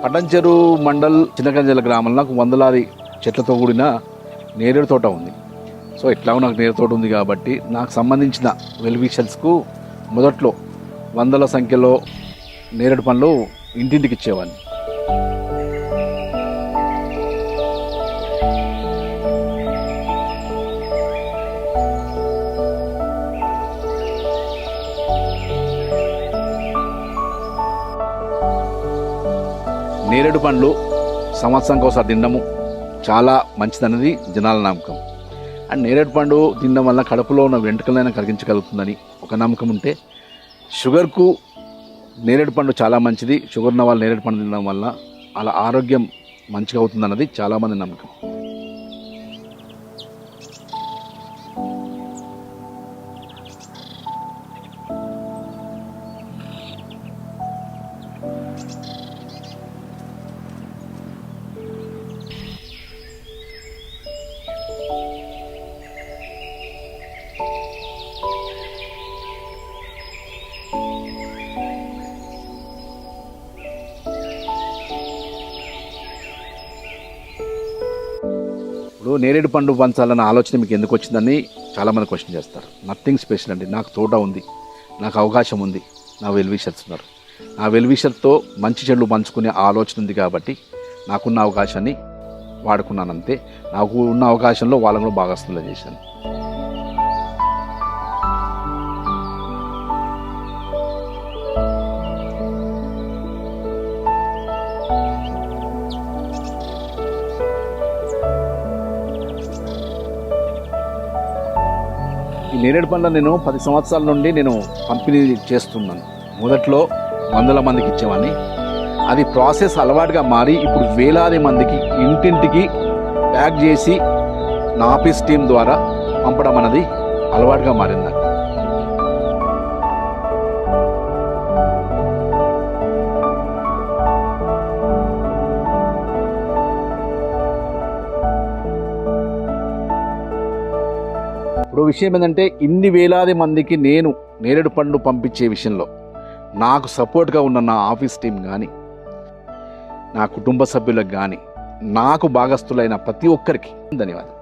పటంచెరు మండల్ చిన్నకంజల గ్రామంలో నాకు వందలాది చెట్లతో కూడిన నేరేడు తోట ఉంది. సో ఎట్లాగో నాకు నేరేడు తోట ఉంది కాబట్టి నాకు సంబంధించిన వెల్విషన్స్కు మొదట్లో వందల సంఖ్యలో నేరేడు పండ్లు ఇంటింటికి ఇచ్చేవాడిని. నేరేడు పండ్లు సంవత్సరంకి ఒకసారి తినడము చాలా మంచిదనేది జనాల నమ్మకం. అండ్ నేరేడు పండు తినడం వల్ల కడుపులో ఉన్న వెంట్రుకలైనా కరిగించగలుగుతుందని ఒక నమ్మకం ఉంటే, షుగర్కు నేరేడు పండు చాలా మంచిది. షుగర్ ఉన్న వాళ్ళు నేరేడు పండు తినడం వల్ల అలా ఆరోగ్యం మంచిగా అవుతుందన్నది చాలామంది నమ్మకం. ఇప్పుడు నేరేడు పండు పంచాలన్న ఆలోచన మీకు ఎందుకు వచ్చిందని చాలామంది క్వశ్చన్ చేస్తారు. నథింగ్ స్పెషల్ అండి. నాకు తోట ఉంది, నాకు అవకాశం ఉంది, నా వెల్విషర్స్ ఉన్నారు. నా వెల్విషర్తో మంచి చెట్లు పంచుకునే ఆలోచన ఉంది కాబట్టి నాకున్న అవకాశాన్ని వాడుకున్నానంతే. నాకు ఉన్న అవకాశంలో వాళ్ళని కూడా భాగస్వాములు చేశాను. ఈ నేరేడు పండ్ల నేను 10 సంవత్సరాల నుండి నేను పంపిణీ చేస్తున్నాను. మొదట్లో వందల మందికి ఇచ్చేవాడిని. అది ప్రాసెస్ అలవాటుగా మారి ఇప్పుడు వేలాది మందికి ఇంటింటికి ప్యాక్ చేసి నా ఆఫీస్ టీం ద్వారా పంపడం అన్నది అలవాటుగా మారింది. ఇప్పుడు విషయం ఏంటంటే, ఇన్ని వేలాది మందికి నేను నేరేడు పండు పంపించే విషయంలో నాకు సపోర్ట్గా ఉన్న నా ఆఫీస్ టీం కానీ, నా కుటుంబ సభ్యులకు కానీ, నాకు భాగస్థులైన ప్రతి ఒక్కరికి ధన్యవాదాలు.